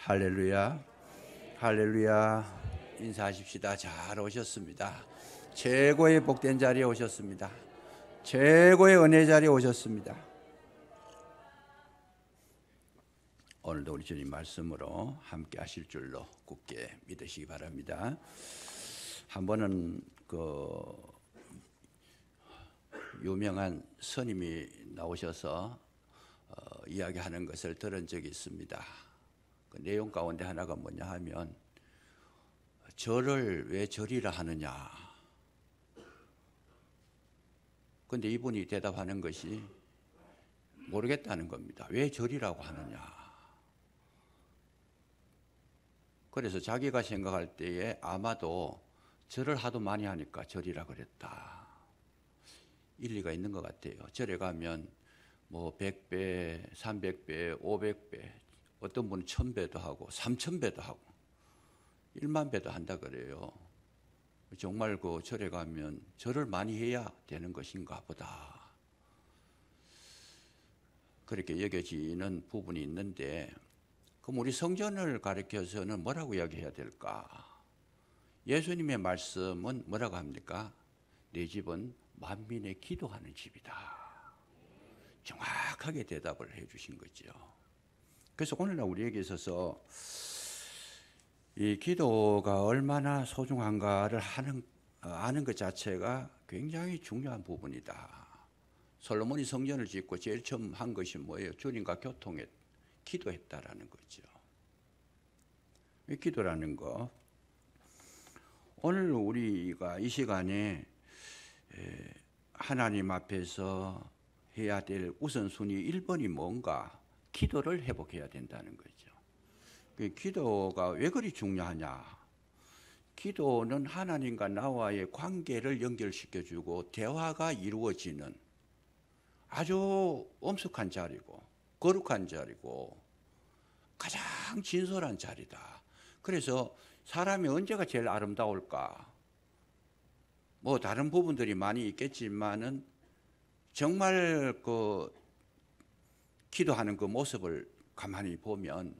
할렐루야, 할렐루야. 인사하십시다. 잘 오셨습니다. 최고의 복된 자리에 오셨습니다. 최고의 은혜 자리에 오셨습니다. 오늘도 우리 주님 말씀으로 함께 하실 줄로 굳게 믿으시기 바랍니다. 한 번은 유명한 스님이 나오셔서 이야기하는 것을 들은 적이 있습니다. 그 내용 가운데 하나가 뭐냐 하면, 절을 왜 절이라 하느냐. 그런데 이분이 대답하는 것이 모르겠다는 겁니다. 왜 절이라고 하느냐. 그래서 자기가 생각할 때에 아마도 절을 하도 많이 하니까 절이라 그랬다. 일리가 있는 것 같아요. 절에 가면 뭐 100배, 300배, 500배, 어떤 분은 1000배도 하고 3000배도 하고 1만 배도 한다 그래요. 정말 그 절에 가면 절을 많이 해야 되는 것인가 보다, 그렇게 여겨지는 부분이 있는데, 그럼 우리 성전을 가리켜서는 뭐라고 이야기해야 될까? 예수님의 말씀은 뭐라고 합니까? 내 집은 만민의 기도하는 집이다. 정확하게 대답을 해 주신 거죠. 그래서 오늘날 우리에게 있어서 이 기도가 얼마나 소중한가를 아는 것 자체가 굉장히 중요한 부분이다. 솔로몬이 성전을 짓고 제일 처음 한 것이 뭐예요? 주님과 교통해 기도했다라는 거죠. 이 기도라는 거, 오늘 우리가 이 시간에 하나님 앞에서 해야 될 우선순위 1번이 뭔가? 기도를 회복해야 된다는 거죠. 기도가 왜 그리 중요하냐? 기도는 하나님과 나와의 관계를 연결시켜주고 대화가 이루어지는 아주 엄숙한 자리고 거룩한 자리고 가장 진솔한 자리다. 그래서 사람이 언제가 제일 아름다울까? 뭐 다른 부분들이 많이 있겠지만은 정말 기도하는 그 모습을 가만히 보면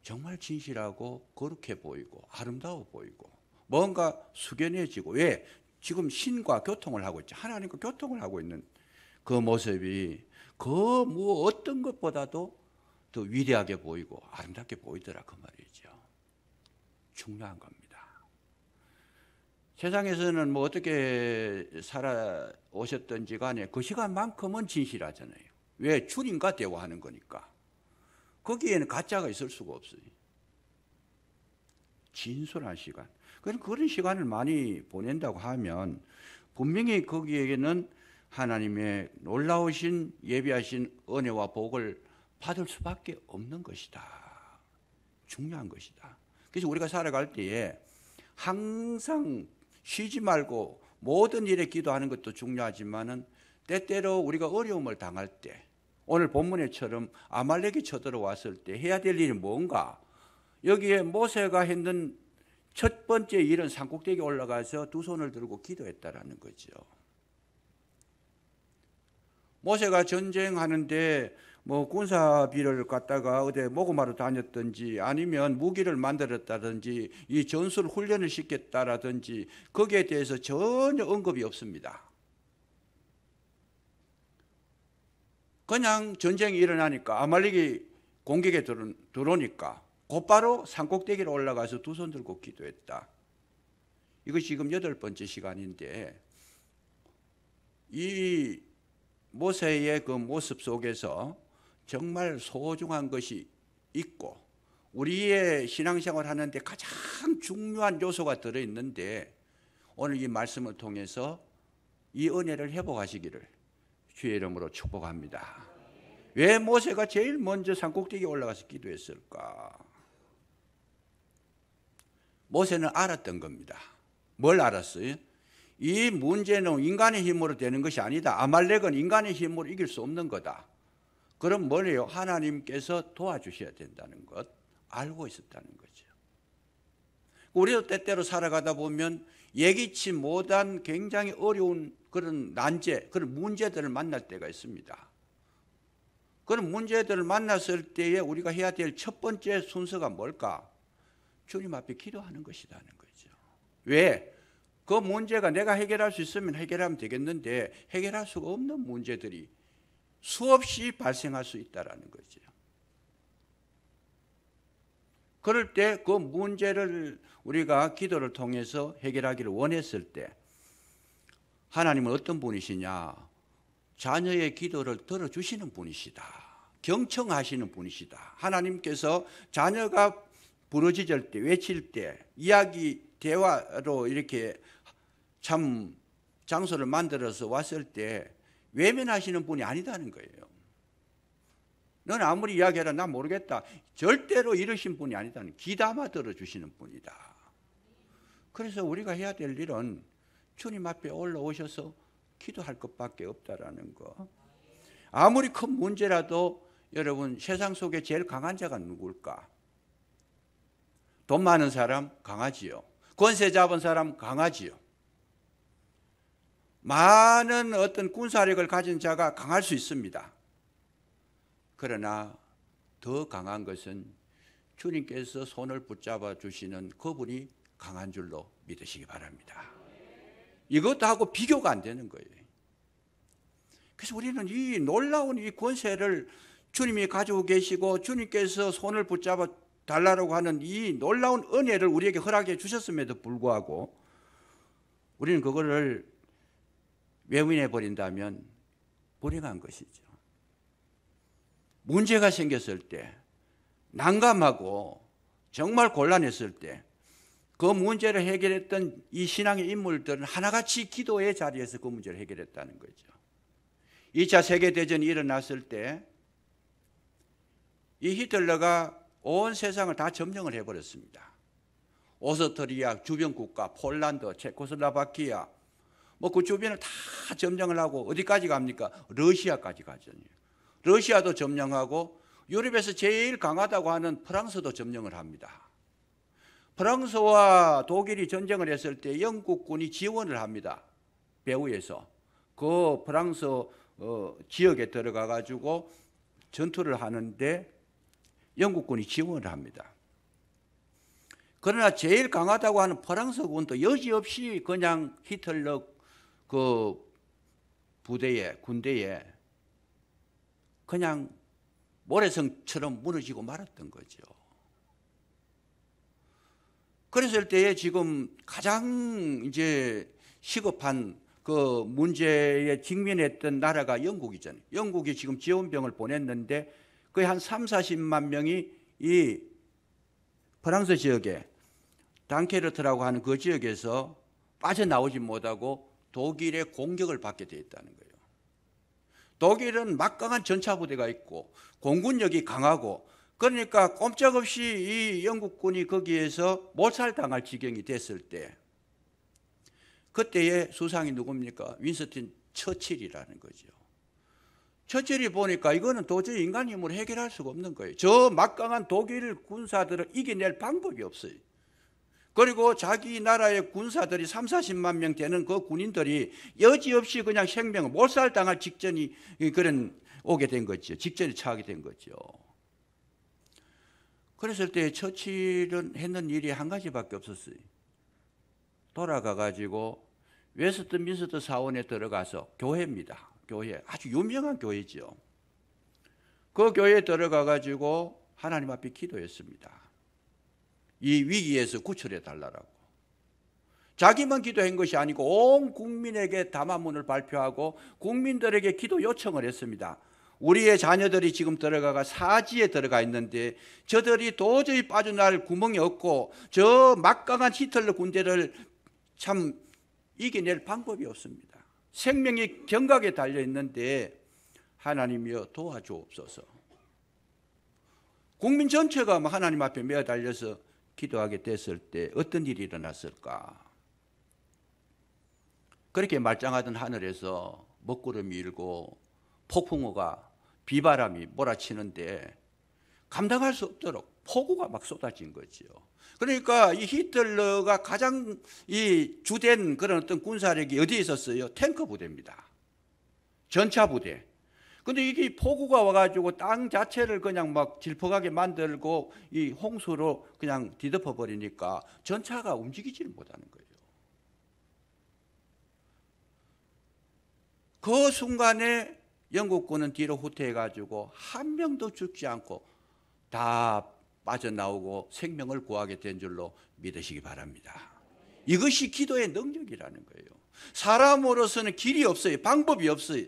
정말 진실하고 거룩해 보이고 아름다워 보이고 뭔가 숙연해지고, 왜? 지금 신과 교통을 하고 있죠. 하나님과 교통을 하고 있는 그 모습이 그 어떤 것보다도 더 위대하게 보이고 아름답게 보이더라, 그 말이죠. 중요한 겁니다. 세상에서는 뭐 어떻게 살아오셨든지 간에 그 시간만큼은 진실하잖아요. 왜? 주님과 대화하는 거니까. 거기에는 가짜가 있을 수가 없어요. 진솔한 시간. 그런 시간을 많이 보낸다고 하면 분명히 거기에는 하나님의 놀라우신 예비하신 은혜와 복을 받을 수밖에 없는 것이다. 중요한 것이다. 그래서 우리가 살아갈 때에 항상 쉬지 말고 모든 일에 기도하는 것도 중요하지만은 때때로 우리가 어려움을 당할 때, 오늘 본문에처럼 아말렉이 쳐들어왔을 때 해야 될 일이 뭔가? 여기에 모세가 했는 첫 번째 일은 산꼭대기에 올라가서 두 손을 들고 기도했다라는 거죠. 모세가 전쟁하는데 뭐 군사비를 갖다가 어디 모금하러 다녔든지 아니면 무기를 만들었다든지 이 전술 훈련을 시켰다라든지 거기에 대해서 전혀 언급이 없습니다. 그냥 전쟁이 일어나니까 아말렉이 공격에 들어오니까 곧바로 산꼭대기로 올라가서 두 손 들고 기도했다. 이것이 지금 8번째 시간인데, 이 모세의 그 모습 속에서 정말 소중한 것이 있고 우리의 신앙생활 하는데 가장 중요한 요소가 들어있는데, 오늘 이 말씀을 통해서 이 은혜를 회복하시기를 주의 이름으로 축복합니다. 왜 모세가 제일 먼저 산꼭대기에 올라가서 기도했을까? 모세는 알았던 겁니다. 뭘 알았어요? 이 문제는 인간의 힘으로 되는 것이 아니다. 아말렉은 인간의 힘으로 이길 수 없는 거다. 그럼 뭐래요? 하나님께서 도와주셔야 된다는 것 알고 있었다는 거죠. 우리도 때때로 살아가다 보면 예기치 못한 굉장히 어려운 그런 난제, 그런 문제들을 만날 때가 있습니다. 그런 문제들을 만났을 때에 우리가 해야 될 첫 번째 순서가 뭘까? 주님 앞에 기도하는 것이라는 거죠. 왜? 그 문제가 내가 해결할 수 있으면 해결하면 되겠는데 해결할 수가 없는 문제들이 수없이 발생할 수 있다는 거죠. 그럴 때 그 문제를 우리가 기도를 통해서 해결하기를 원했을 때 하나님은 어떤 분이시냐? 자녀의 기도를 들어주시는 분이시다. 경청하시는 분이시다. 하나님께서 자녀가 부르짖을 때, 외칠 때, 이야기, 대화로 이렇게 참 장소를 만들어서 왔을 때 외면하시는 분이 아니다는 거예요. 넌 아무리 이야기해라 난 모르겠다. 절대로 이러신 분이 아니다는, 귀담아 들어주시는 분이다. 그래서 우리가 해야 될 일은 주님 앞에 올라오셔서 기도할 것밖에 없다라는 거. 아무리 큰 문제라도 여러분 세상 속에 제일 강한 자가 누굴까? 돈 많은 사람 강하지요. 권세 잡은 사람 강하지요. 많은 어떤 군사력을 가진 자가 강할 수 있습니다. 그러나 더 강한 것은 주님께서 손을 붙잡아 주시는 그분이 강한 줄로 믿으시기 바랍니다. 이것도 하고 비교가 안 되는 거예요. 그래서 우리는 이 놀라운 이 권세를 주님이 가지고 계시고 주님께서 손을 붙잡아 달라고 하는 이 놀라운 은혜를 우리에게 허락해 주셨음에도 불구하고 우리는 그거를 외면해 버린다면 불행한 것이죠. 문제가 생겼을 때, 난감하고 정말 곤란했을 때 그 문제를 해결했던 이 신앙의 인물들은 하나같이 기도의 자리에서 그 문제를 해결했다는 거죠. 2차 세계대전이 일어났을 때 이 히틀러가 온 세상을 다 점령을 해버렸습니다. 오스트리아 주변 국가, 폴란드, 체코슬로바키아 뭐 그 주변을 다 점령을 하고 어디까지 갑니까? 러시아까지 가죠. 러시아도 점령하고 유럽에서 제일 강하다고 하는 프랑스도 점령을 합니다. 프랑스와 독일이 전쟁을 했을 때 영국군이 지원을 합니다. 배후에서 그 프랑스 지역에 들어가 가지고 전투를 하는데 영국군이 지원을 합니다. 그러나 제일 강하다고 하는 프랑스군도 여지없이 그냥 히틀러 그 군대에 그냥 모래성처럼 무너지고 말았던 거죠. 그랬을 때에 지금 가장 이제 시급한 그 문제에 직면했던 나라가 영국이잖아요. 영국이 지금 지원병을 보냈는데 거의 한 30-40만 명이 이 프랑스 지역에 당케르트라고 하는 그 지역에서 빠져나오지 못하고 독일의 공격을 받게 되어 있다는 거예요. 독일은 막강한 전차부대가 있고 공군력이 강하고 그러니까 꼼짝없이 이 영국군이 거기에서 몰살당할 지경이 됐을 때 그때의 수상이 누굽니까? 윈스턴 처칠이라는 거죠. 처칠이 보니까 이거는 도저히 인간 힘으로 해결할 수가 없는 거예요. 저 막강한 독일 군사들을 이겨낼 방법이 없어요. 그리고 자기 나라의 군사들이 30-40만 명 되는 그 군인들이 여지없이 그냥 생명을 몰살당할 직전이 그런 오게 된 거죠. 직전에 처하게 된 거죠. 그랬을 때 처칠은 했는 일이 한 가지밖에 없었어요. 돌아가 가지고 웨스트민스터 사원에 들어가서 교회입니다. 교회 아주 유명한 교회죠. 그 교회에 들어가 가지고 하나님 앞에 기도했습니다. 이 위기에서 구출해 달라고. 자기만 기도한 것이 아니고 온 국민에게 담화문을 발표하고 국민들에게 기도 요청을 했습니다. 우리의 자녀들이 지금 들어가가 사지에 들어가 있는데 저들이 도저히 빠져나갈 구멍이 없고 저 막강한 히틀러 군대를 참 이겨낼 방법이 없습니다. 생명이 경각에 달려 있는데 하나님이여 도와주옵소서. 국민 전체가 하나님 앞에 매어달려서 기도하게 됐을 때 어떤 일이 일어났을까? 그렇게 말짱하던 하늘에서 먹구름이 일고 폭풍우가 비바람이 몰아치는데 감당할 수 없도록 폭우가 막 쏟아진 거죠. 그러니까 이 히틀러가 가장 이 주된 그런 어떤 군사력이 어디에 있었어요? 탱크 부대입니다. 전차 부대. 근데 이게 폭우가 와가지고 땅 자체를 그냥 막 질퍽하게 만들고 이 홍수로 그냥 뒤덮어 버리니까 전차가 움직이지를 못하는 거예요. 그 순간에 영국군은 뒤로 후퇴해가지고 한 명도 죽지 않고 다 빠져나오고 생명을 구하게 된 줄로 믿으시기 바랍니다. 이것이 기도의 능력이라는 거예요. 사람으로서는 길이 없어요. 방법이 없어요.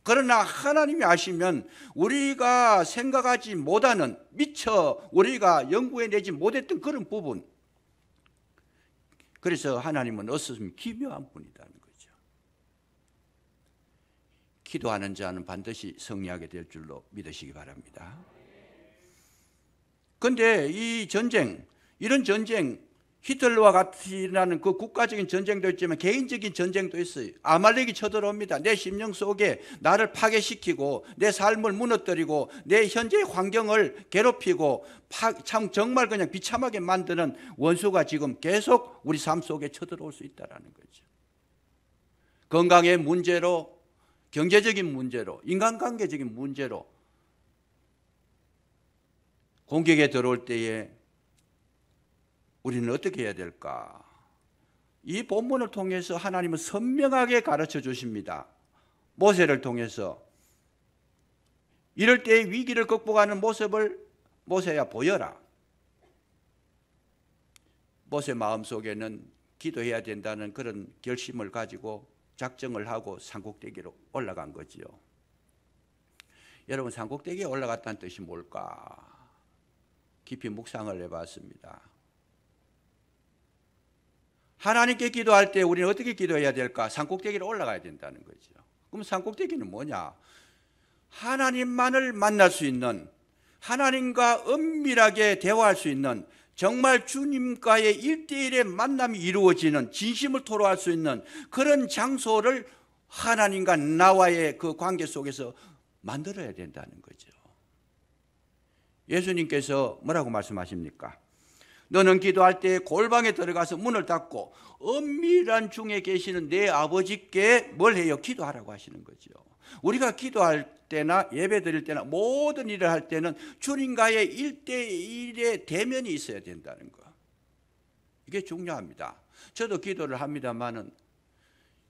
그러나 하나님이 아시면 우리가 생각하지 못하는, 미처 우리가 연구해내지 못했던 그런 부분, 그래서 하나님은 어떻습니까? 기묘한 분이라는 거죠. 기도하는 자는 반드시 승리하게 될 줄로 믿으시기 바랍니다. 그런데 이 전쟁, 이런 전쟁, 히틀러와 같이라는 그 국가적인 전쟁도 있지만 개인적인 전쟁도 있어요. 아말렉이 쳐들어옵니다. 내 심령 속에 나를 파괴시키고 내 삶을 무너뜨리고 내 현재의 환경을 괴롭히고 참 정말 그냥 비참하게 만드는 원수가 지금 계속 우리 삶 속에 쳐들어올 수 있다는 거죠. 건강의 문제로, 경제적인 문제로, 인간관계적인 문제로 공격에 들어올 때에 우리는 어떻게 해야 될까? 이 본문을 통해서 하나님은 선명하게 가르쳐 주십니다. 모세를 통해서 이럴 때의 위기를 극복하는 모습을 모세야 보여라. 모세 마음속에는 기도해야 된다는 그런 결심을 가지고 작정을 하고 산꼭대기로 올라간 거지요. 여러분, 산꼭대기에 올라갔다는 뜻이 뭘까? 깊이 묵상을 해봤습니다. 하나님께 기도할 때 우리는 어떻게 기도해야 될까? 산꼭대기로 올라가야 된다는 거죠. 그럼 산꼭대기는 뭐냐? 하나님만을 만날 수 있는, 하나님과 은밀하게 대화할 수 있는, 정말 주님과의 1대1의 만남이 이루어지는, 진심을 토로할 수 있는 그런 장소를 하나님과 나와의 그 관계 속에서 만들어야 된다는 거죠. 예수님께서 뭐라고 말씀하십니까? 너는 기도할 때 골방에 들어가서 문을 닫고 은밀한 중에 계시는 내 아버지께 뭘 해요? 기도하라고 하시는 거죠. 우리가 기도할 때나 예배 드릴 때나 모든 일을 할 때는 주님과의 1대1의 대면이 있어야 된다는 거. 이게 중요합니다. 저도 기도를 합니다만은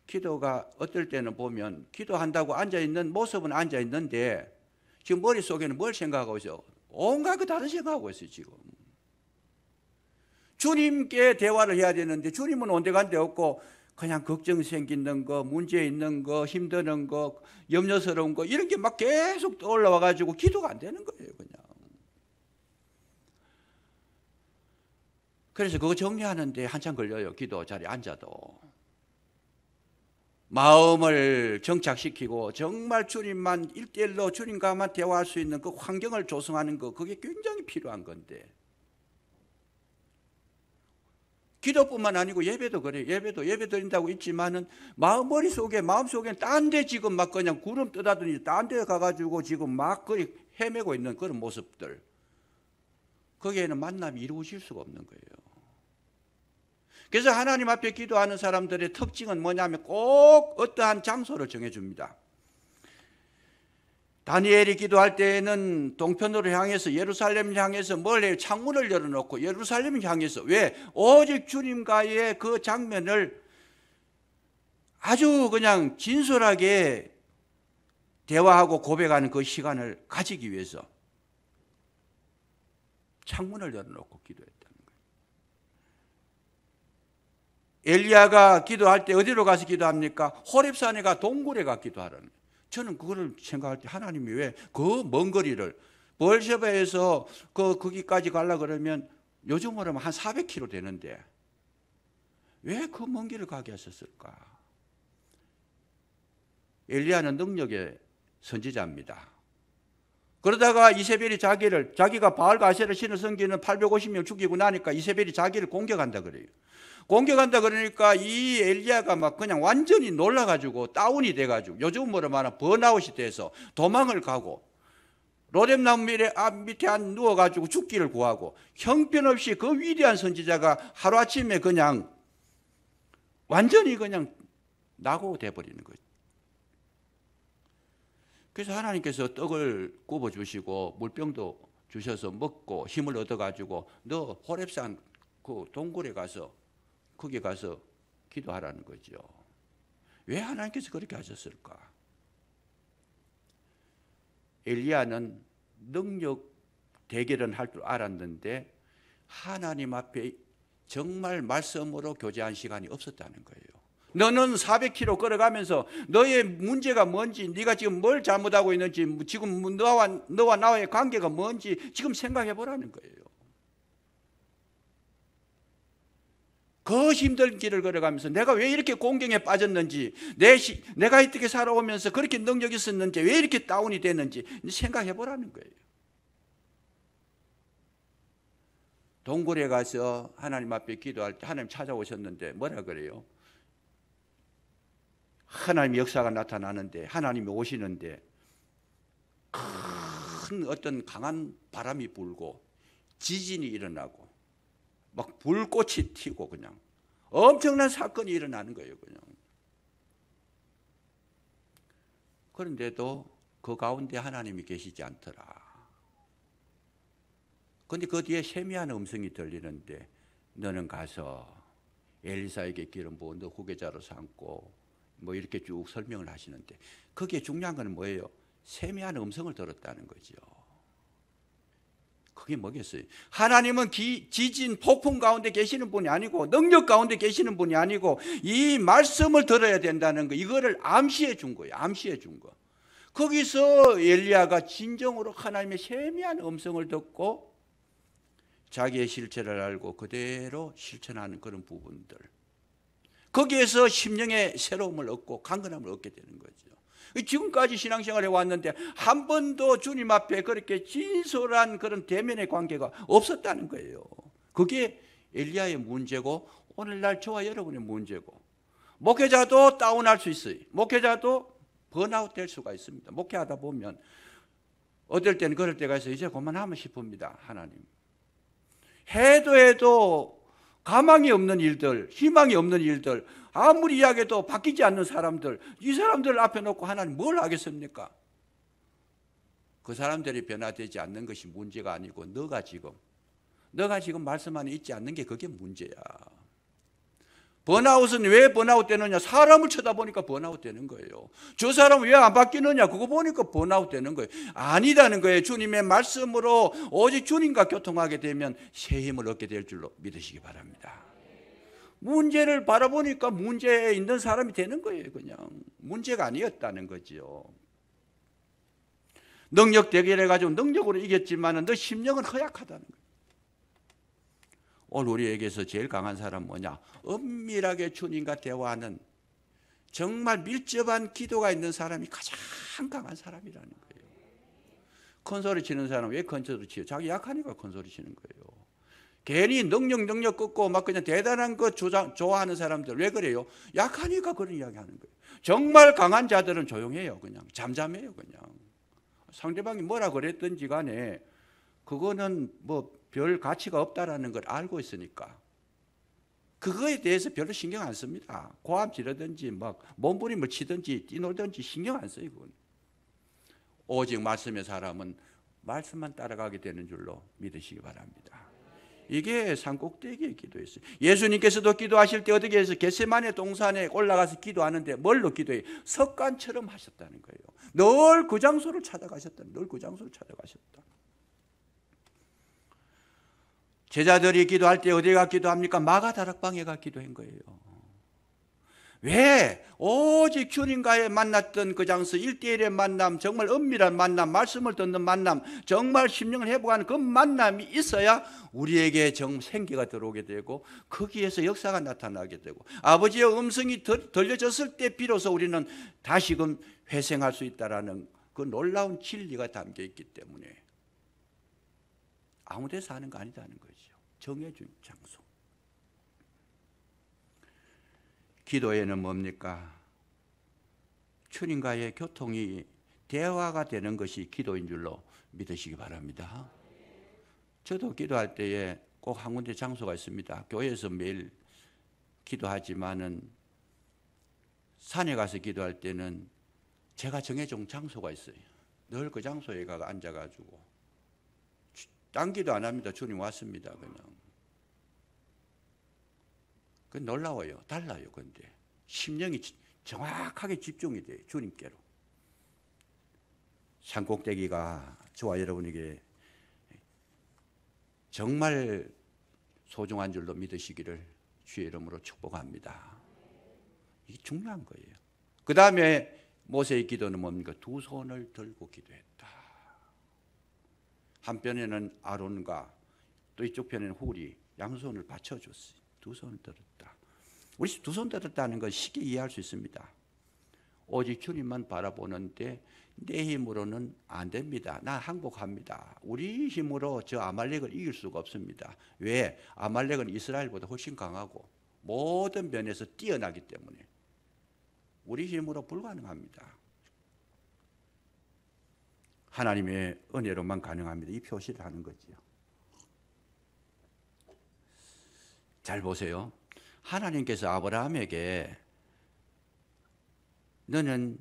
기도가 어떨 때는 보면 기도한다고 앉아있는 모습은 앉아있는데 지금 머릿속에는 뭘 생각하고 있어요? 온갖 그 다른 생각하고 있어요, 지금. 주님께 대화를 해야 되는데 주님은 온데간데 없고 그냥 걱정 생기는 거, 문제 있는 거, 힘드는 거, 염려스러운 거 이런 게 막 계속 떠올라와 가지고 기도가 안 되는 거예요, 그냥. 그래서 그거 정리하는데 한참 걸려요. 기도 자리에 앉아도. 마음을 정착시키고 정말 주님만 1대1로 주님과만 대화할 수 있는 그 환경을 조성하는 거, 그게 굉장히 필요한 건데. 기도뿐만 아니고 예배도 그래요. 예배 드린다고 있지만은 머릿속에, 마음속에는 딴 데 지금 막 그냥 구름 떠다더니 딴 데 가가지고 지금 막 거의 헤매고 있는 그런 모습들. 거기에는 만남이 이루어질 수가 없는 거예요. 그래서 하나님 앞에 기도하는 사람들의 특징은 뭐냐면 꼭 어떠한 장소를 정해줍니다. 다니엘이 기도할 때에는 동편으로 향해서 예루살렘을 향해서 뭘 해요? 창문을 열어놓고 예루살렘을 향해서. 왜? 오직 주님과의 그 장면을 아주 그냥 진솔하게 대화하고 고백하는 그 시간을 가지기 위해서 창문을 열어놓고 기도했다는 거예요. 엘리야가 기도할 때 어디로 가서 기도합니까? 호렙산에 가 동굴에 가 기도하라는 거예요. 저는 그거를 생각할 때 하나님이 왜 그 먼 거리를 베르세바에서 거기까지 가려고 그러면 요즘으로 하면 한 400km 되는데 왜 그 먼 길을 가게 하셨을까? 엘리야는 능력의 선지자입니다. 그러다가 이세벨이 자기가 바알과 아세라 신을 섬기는 850명 죽이고 나니까 이세벨이 자기를 공격한다 그래요. 공격한다 그러니까 이 엘리야가 막 그냥 완전히 놀라가지고 다운이 돼가지고 요즘 뭐라 말하면 번아웃이 돼서 도망을 가고 로뎀나무 밑에 누워가지고 죽기를 구하고 형편없이 그 위대한 선지자가 하루아침에 그냥 완전히 그냥 낙오가 돼버리는 거죠. 그래서 하나님께서 떡을 굽어 주시고 물병도 주셔서 먹고 힘을 얻어 가지고 너 호렙산 그 동굴에 가서 거기 가서 기도하라는 거죠. 왜 하나님께서 그렇게 하셨을까? 엘리야는 능력 대결은 할 줄 알았는데 하나님 앞에 정말 말씀으로 교제한 시간이 없었다는 거예요. 너는 400km 걸어가면서 너의 문제가 뭔지, 네가 지금 뭘 잘못하고 있는지, 지금 너와 나의 관계가 뭔지 지금 생각해 보라는 거예요. 그 힘든 길을 걸어가면서 내가 왜 이렇게 공경에 빠졌는지, 내가 어떻게 살아오면서 그렇게 능력이 있었는지, 왜 이렇게 다운이 됐는지 생각해 보라는 거예요. 동굴에 가서 하나님 앞에 기도할 때 하나님 찾아오셨는데 뭐라 그래요? 하나님의 역사가 나타나는데, 하나님이 오시는데 큰 어떤 강한 바람이 불고 지진이 일어나고 막 불꽃이 튀고 그냥 엄청난 사건이 일어나는 거예요. 그냥. 그런데도 그 가운데 하나님이 계시지 않더라. 그런데 그 뒤에 세미한 음성이 들리는데 너는 가서 엘리사에게 기름 부어 너 후계자로 삼고 뭐 이렇게 쭉 설명을 하시는데, 거기에 중요한 건 뭐예요? 세미한 음성을 들었다는 거죠. 그게 뭐겠어요? 하나님은 지진, 폭풍 가운데 계시는 분이 아니고 능력 가운데 계시는 분이 아니고 이 말씀을 들어야 된다는 거, 이거를 암시해 준 거예요. 암시해 준 거. 거기서 엘리야가 진정으로 하나님의 세미한 음성을 듣고 자기의 실체를 알고 그대로 실천하는 그런 부분들, 거기에서 심령의 새로움을 얻고 강건함을 얻게 되는 거죠. 지금까지 신앙생활에 왔는데 한 번도 주님 앞에 그렇게 진솔한 그런 대면의 관계가 없었다는 거예요. 그게 엘리야의 문제고 오늘날 저와 여러분의 문제고, 목회자도 다운할 수 있어요. 목회자도 번아웃 될 수가 있습니다. 목회하다 보면 어떨 때는 그럴 때가 있어요. 이제 그만하면 싶습니다. 하나님 해도 가망이 없는 일들, 희망이 없는 일들, 아무리 이야기해도 바뀌지 않는 사람들, 이 사람들 앞에 놓고 하나님 뭘 하겠습니까? 그 사람들이 변화되지 않는 것이 문제가 아니고 너가 지금 말씀 안에 있지 않는 게 그게 문제야. 번아웃은 왜 번아웃 되느냐? 사람을 쳐다보니까 번아웃 되는 거예요. 저 사람은 왜 안 바뀌느냐? 그거 보니까 번아웃 되는 거예요. 아니다는 거예요. 주님의 말씀으로 오직 주님과 교통하게 되면 새 힘을 얻게 될 줄로 믿으시기 바랍니다. 문제를 바라보니까 문제에 있는 사람이 되는 거예요. 그냥 문제가 아니었다는 거죠. 능력 대결해가지고 능력으로 이겼지만 너 심령은 허약하다는 거예요. 오늘 우리에게서 제일 강한 사람은 뭐냐? 엄밀하게 주님과 대화하는 정말 밀접한 기도가 있는 사람이 가장 강한 사람이라는 거예요. 큰 소리 치는 사람은 왜 큰 소리 치요? 자기 약하니까 큰 소리 치는 거예요. 괜히 능력 꺾고 막 그냥 대단한 것 좋아하는 사람들 왜 그래요? 약하니까 그런 이야기 하는 거예요. 정말 강한 자들은 조용해요. 그냥 잠잠해요. 그냥 상대방이 뭐라 그랬든지 간에 그거는 뭐 별 가치가 없다라는 걸 알고 있으니까 그거에 대해서 별로 신경 안 씁니다. 고함 지르든지 막 몸부림을 치든지 뛰놀든지 신경 안 써요. 그건. 오직 말씀의 사람은 말씀만 따라가게 되는 줄로 믿으시기 바랍니다. 이게 산꼭대기의 기도였어요. 예수님께서도 기도하실 때 어떻게 해서 겟세마네 동산에 올라가서 기도하는데 뭘로 기도해요? 석간처럼 하셨다는 거예요. 늘 그 장소를 찾아가셨다. 늘 그 장소를 찾아가셨다. 제자들이 기도할 때 어디에 가 기도합니까? 마가다락방에 가 기도한 거예요. 왜? 오직 주님과의 만났던 그 장소, 1대1의 만남, 정말 은밀한 만남, 말씀을 듣는 만남, 정말 심령을 회복하는 그 만남이 있어야 우리에게 생기가 들어오게 되고 거기에서 역사가 나타나게 되고 아버지의 음성이 들려졌을 때 비로소 우리는 다시금 회생할 수 있다는 그 놀라운 진리가 담겨 있기 때문에 아무 데서 하는 거 아니다는 거죠. 정해준 장소. 기도에는 뭡니까? 주님과의 교통이 대화가 되는 것이 기도인 줄로 믿으시기 바랍니다. 저도 기도할 때에 꼭 한 군데 장소가 있습니다. 교회에서 매일 기도하지만은 산에 가서 기도할 때는 제가 정해준 장소가 있어요. 늘 그 장소에 가 앉아가지고 딴기도 안 합니다. 주님 왔습니다. 그냥. 그 놀라워요. 달라요. 근데 심령이 정확하게 집중이 돼요. 주님께로. 산꼭대기가 저와 여러분에게 정말 소중한 줄로 믿으시기를 주의 이름으로 축복합니다. 이게 중요한 거예요. 그 다음에 모세의 기도는 뭡니까? 두 손을 들고 기도했다. 한편에는 아론과 또 이쪽 편에는 훌이 양손을 받쳐줬어요. 두 손을 들었다. 우리 두 손 들었다는 건 쉽게 이해할 수 있습니다. 오직 주님만 바라보는데 내 힘으로는 안 됩니다. 나 항복합니다. 우리 힘으로 저 아말렉을 이길 수가 없습니다. 왜? 아말렉은 이스라엘보다 훨씬 강하고 모든 면에서 뛰어나기 때문에 우리 힘으로 불가능합니다. 하나님의 은혜로만 가능합니다. 이 표시를 하는 거죠. 잘 보세요. 하나님께서 아브라함에게 너는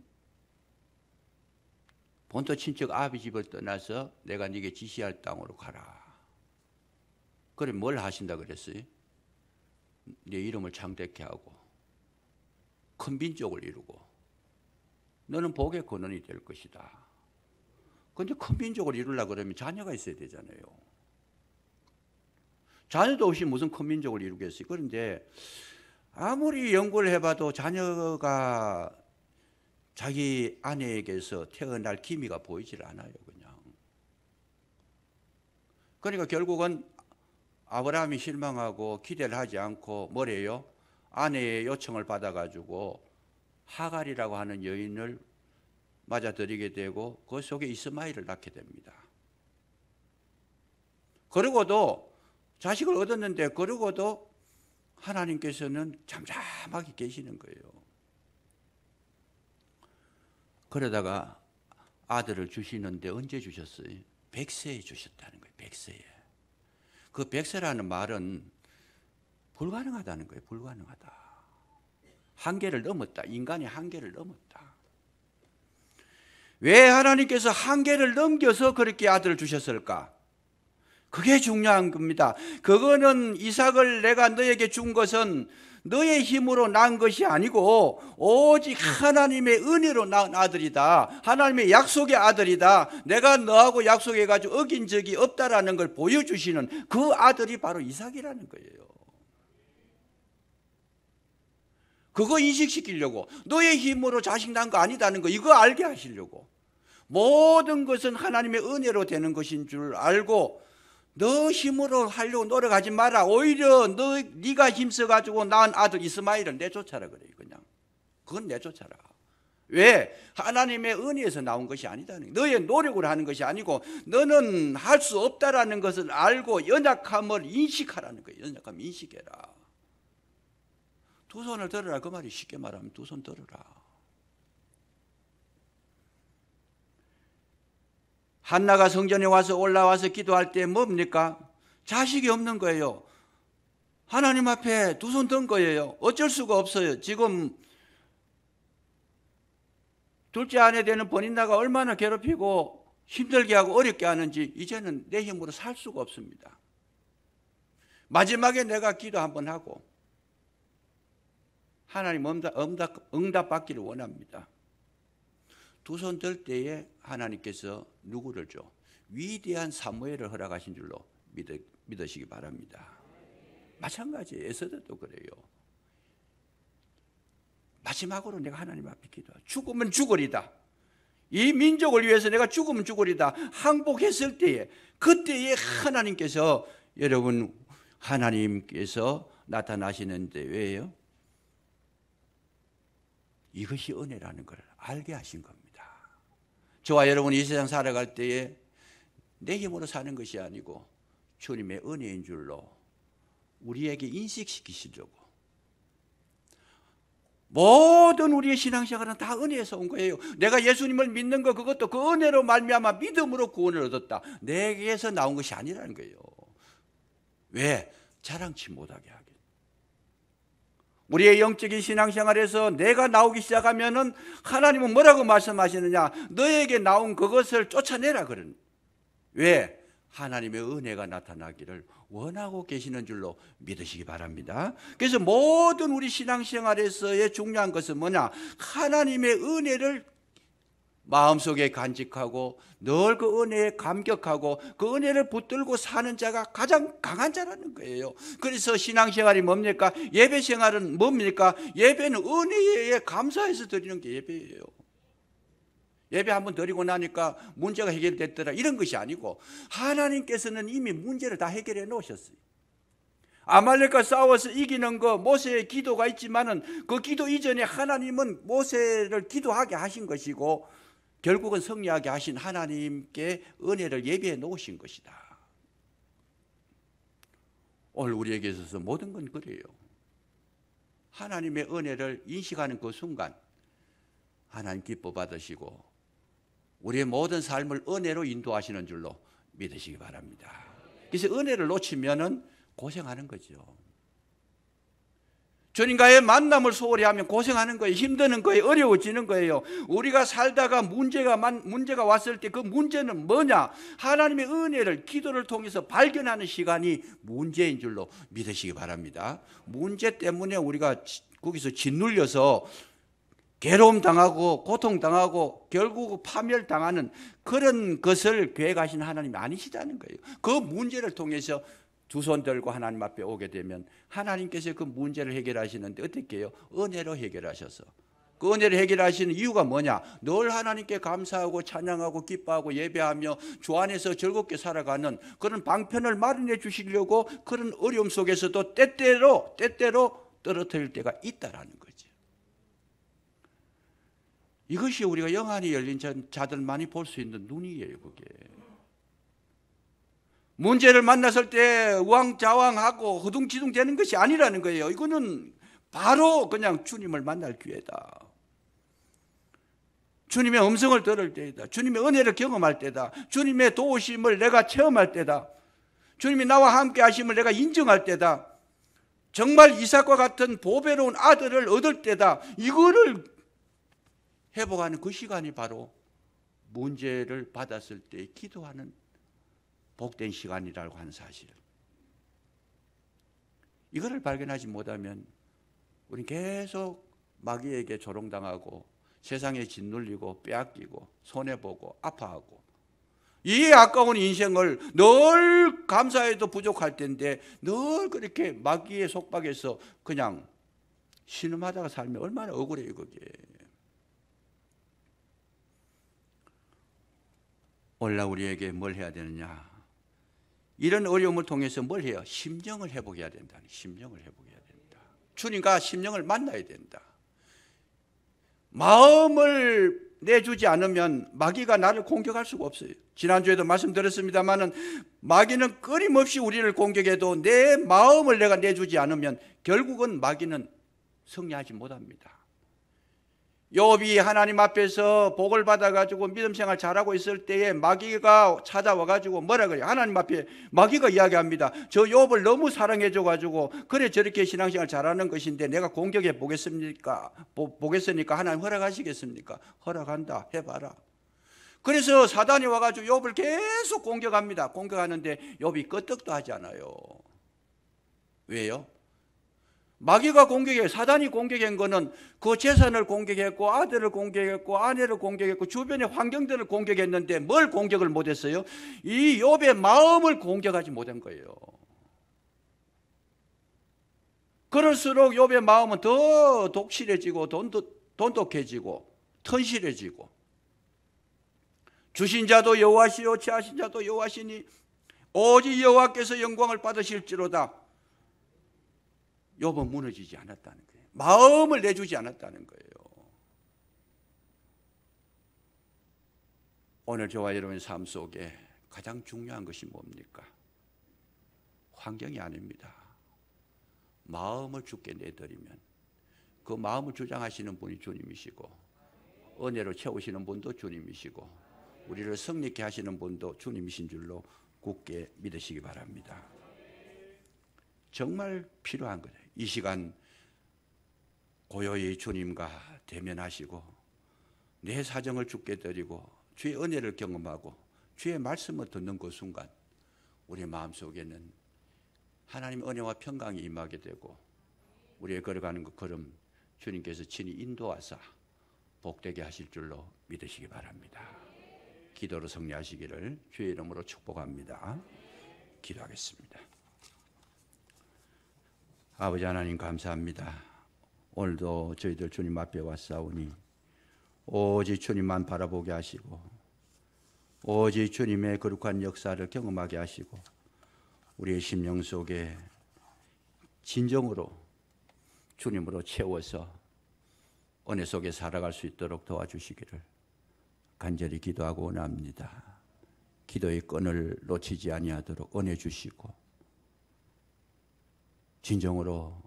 본토 친척 아비 집을 떠나서 내가 네게 지시할 땅으로 가라. 그래 뭘 하신다 그랬어요? 네 이름을 창대케 하고 큰 민족을 이루고 너는 복의 근원이 될 것이다. 그런데 큰 민족을 이루려고 그러면 자녀가 있어야 되잖아요. 자녀도 없이 무슨 큰 민족을 이루겠어요. 그런데 아무리 연구를 해봐도 자녀가 자기 아내에게서 태어날 기미가 보이질 않아요. 그냥. 그러니까 결국은 아브라함이 실망하고 기대를 하지 않고 뭐래요? 아내의 요청을 받아가지고 하갈이라고 하는 여인을 맞아들이게 되고 그 속에 이스마엘을 낳게 됩니다. 그러고도 자식을 얻었는데 그러고도 하나님께서는 잠잠하게 계시는 거예요. 그러다가 아들을 주시는데 언제 주셨어요? 100세에 주셨다는 거예요. 100세에. 그 100세라는 말은 불가능하다는 거예요. 불가능하다. 한계를 넘었다. 인간의 한계를 넘었다. 왜 하나님께서 한계를 넘겨서 그렇게 아들을 주셨을까? 그게 중요한 겁니다. 그거는 이삭을 내가 너에게 준 것은 너의 힘으로 낳은 것이 아니고 오직 하나님의 은혜로 낳은 아들이다. 하나님의 약속의 아들이다. 내가 너하고 약속해가지고 어긴 적이 없다라는 걸 보여주시는 그 아들이 바로 이삭이라는 거예요. 그거 인식시키려고 너의 힘으로 자식 낳은 거 아니다는 거 이거 알게 하시려고 모든 것은 하나님의 은혜로 되는 것인 줄 알고 너 힘으로 하려고 노력하지 마라. 오히려 네가 힘써가지고 낳은 아들 이스마엘을 내쫓아라 그래요. 그냥 그건 내쫓아라. 왜? 하나님의 은혜에서 나온 것이 아니다는 거예요. 너의 노력으로 하는 것이 아니고 너는 할 수 없다라는 것을 알고 연약함을 인식하라는 거예요. 연약함 인식해라. 두 손을 들어라. 그 말이 쉽게 말하면 두 손 들어라. 한나가 성전에 올라와서 기도할 때 뭡니까? 자식이 없는 거예요. 하나님 앞에 두 손 든 거예요. 어쩔 수가 없어요. 지금 둘째 아내 되는 버닌나가 얼마나 괴롭히고 힘들게 하고 어렵게 하는지 이제는 내 힘으로 살 수가 없습니다. 마지막에 내가 기도 한번 하고 하나님 응답 받기를 원합니다. 두 손 들 때에 하나님께서 누구를 줘? 위대한 사무엘을 허락하신 줄로 믿으시기 바랍니다. 마찬가지예요. 에스더도 그래요. 마지막으로 내가 하나님 앞에 기도하고 죽으면 죽으리다. 이 민족을 위해서 내가 죽으면 죽으리다. 항복했을 때에 그때에 하나님께서 여러분 하나님께서 나타나시는데 왜요? 이것이 은혜라는 걸 알게 하신 겁니다. 저와 여러분이 이 세상 살아갈 때에 내 힘으로 사는 것이 아니고 주님의 은혜인 줄로 우리에게 인식시키시려고 모든 우리의 신앙생활은 다 은혜에서 온 거예요. 내가 예수님을 믿는 거 그것도 그 은혜로 말미암아 믿음으로 구원을 얻었다. 내게서 나온 것이 아니라는 거예요. 왜? 자랑치 못하게 하게. 우리의 영적인 신앙생활에서 내가 나오기 시작하면은 하나님은 뭐라고 말씀하시느냐? 너에게 나온 그것을 쫓아내라 그러는. 왜? 하나님의 은혜가 나타나기를 원하고 계시는 줄로 믿으시기 바랍니다. 그래서 모든 우리 신앙생활에서의 중요한 것은 뭐냐? 하나님의 은혜를 마음속에 간직하고 늘 그 은혜에 감격하고 그 은혜를 붙들고 사는 자가 가장 강한 자라는 거예요. 그래서 신앙생활이 뭡니까? 예배생활은 뭡니까? 예배는 은혜에 감사해서 드리는 게 예배예요. 예배 한번 드리고 나니까 문제가 해결됐더라 이런 것이 아니고 하나님께서는 이미 문제를 다 해결해 놓으셨어요. 아말렉과 싸워서 이기는 거 모세의 기도가 있지만은 그 기도 이전에 하나님은 모세를 기도하게 하신 것이고 결국은 승리하게 하신 하나님께 은혜를 예비해 놓으신 것이다. 오늘 우리에게 있어서 모든 건 그래요. 하나님의 은혜를 인식하는 그 순간 하나님 기뻐 받으시고 우리의 모든 삶을 은혜로 인도하시는 줄로 믿으시기 바랍니다. 그래서 은혜를 놓치면은 고생하는 거죠. 주님과의 만남을 소홀히 하면 고생하는 거예요. 힘드는 거예요. 어려워지는 거예요. 우리가 살다가 문제가 왔을 때 그 문제는 뭐냐? 하나님의 은혜를 기도를 통해서 발견하는 시간이 문제인 줄로 믿으시기 바랍니다. 문제 때문에 우리가 거기서 짓눌려서 괴로움 당하고 고통 당하고 결국 파멸당하는 그런 것을 계획하신 하나님이 아니시다는 거예요. 그 문제를 통해서 두 손 들고 하나님 앞에 오게 되면 하나님께서 그 문제를 해결하시는데 어떻게 해요? 은혜로 해결하셔서. 그 은혜를 해결하시는 이유가 뭐냐? 늘 하나님께 감사하고 찬양하고 기뻐하고 예배하며 주 안에서 즐겁게 살아가는 그런 방편을 마련해 주시려고 그런 어려움 속에서도 때때로 떨어뜨릴 때가 있다라는 거죠. 이것이 우리가 영안이 열린 자들만이 볼 수 있는 눈이에요. 그게. 문제를 만났을 때 우왕좌왕하고 허둥지둥 되는 것이 아니라는 거예요. 이거는 바로 그냥 주님을 만날 기회다. 주님의 음성을 들을 때이다. 주님의 은혜를 경험할 때다. 주님의 도우심을 내가 체험할 때다. 주님이 나와 함께 하심을 내가 인정할 때다. 정말 이삭과 같은 보배로운 아들을 얻을 때다. 이거를 회복하는 그 시간이 바로 문제를 받았을 때 기도하는 복된 시간이라고 하는 사실. 이거를 발견하지 못하면 우리는 계속 마귀에게 조롱당하고 세상에 짓눌리고 빼앗기고 손해보고 아파하고 이 아까운 인생을 늘 감사해도 부족할 텐데 늘 그렇게 마귀의 속박에서 그냥 신음하다가 살면 얼마나 억울해요 그게. 오늘 우리에게 뭘 해야 되느냐? 이런 어려움을 통해서 뭘 해요? 심령을 회복해야 된다. 심령을 회복해야 된다. 주님과 심령을 만나야 된다. 마음을 내주지 않으면 마귀가 나를 공격할 수가 없어요. 지난주에도 말씀드렸습니다마는 마귀는 끊임없이 우리를 공격해도 내 마음을 내가 내주지 않으면 결국은 마귀는 승리하지 못합니다. 욥이 하나님 앞에서 복을 받아가지고 믿음 생활 잘하고 있을 때에 마귀가 찾아와가지고 뭐라 그래요? 하나님 앞에 마귀가 이야기합니다. 저 욥을 너무 사랑해줘가지고 그래 저렇게 신앙생활 잘하는 것인데 내가 공격해 보겠습니까? 보겠으니까 하나님 허락하시겠습니까? 허락한다. 해봐라. 그래서 사단이 와가지고 욥을 계속 공격합니다. 공격하는데 욥이 끄떡도 하지 않아요. 왜요? 마귀가 공격해 사단이 공격한 거는 그 재산을 공격했고 아들을 공격했고 아내를 공격했고 주변의 환경들을 공격했는데 뭘 공격을 못했어요? 이 욥의 마음을 공격하지 못한 거예요. 그럴수록 욥의 마음은 더 독실해지고 돈독해지고 튼실해지고 주신 자도 여호와시요 취하신 자도 여호와시니 오직 여호와께서 영광을 받으실지로다. 욥은 무너지지 않았다는 거예요. 마음을 내주지 않았다는 거예요. 오늘 저와 여러분의 삶 속에 가장 중요한 것이 뭡니까? 환경이 아닙니다. 마음을 주께 내드리면 그 마음을 주장하시는 분이 주님이시고 은혜로 채우시는 분도 주님이시고 우리를 승리케 하시는 분도 주님이신 줄로 굳게 믿으시기 바랍니다. 정말 필요한 거예요. 이 시간 고요히 주님과 대면하시고 내 사정을 주께 드리고 주의 은혜를 경험하고 주의 말씀을 듣는 그 순간 우리 마음속에는 하나님의 은혜와 평강이 임하게 되고 우리의 걸어가는 그 걸음 주님께서 친히 인도하사 복되게 하실 줄로 믿으시기 바랍니다. 기도로 승리하시기를 주의 이름으로 축복합니다. 기도하겠습니다. 아버지 하나님 감사합니다. 오늘도 저희들 주님 앞에 왔사오니 오직 주님만 바라보게 하시고 오직 주님의 거룩한 역사를 경험하게 하시고 우리의 심령 속에 진정으로 주님으로 채워서 은혜 속에 살아갈 수 있도록 도와주시기를 간절히 기도하고 원합니다. 기도의 끈을 놓치지 아니하도록 은혜 주시고 진정으로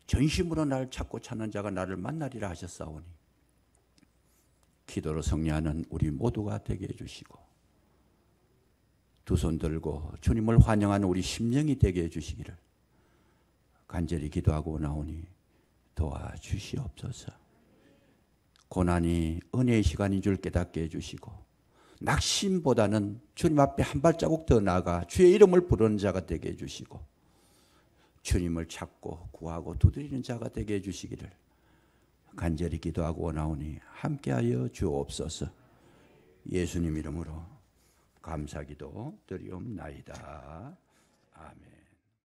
전심으로 나를 찾고 찾는 자가 나를 만나리라 하셨사오니 기도로 승리하는 우리 모두가 되게 해주시고 두 손 들고 주님을 환영하는 우리 심령이 되게 해주시기를 간절히 기도하고 나오니 도와주시옵소서. 고난이 은혜의 시간인 줄 깨닫게 해주시고 낙심보다는 주님 앞에 한 발자국 더 나아가 주의 이름을 부르는 자가 되게 해주시고 주님을 찾고 구하고 두드리는 자가 되게 해주시기를 간절히 기도하고 원하오니 함께하여 주옵소서. 예수님 이름으로 감사기도 드리옵나이다. 아멘.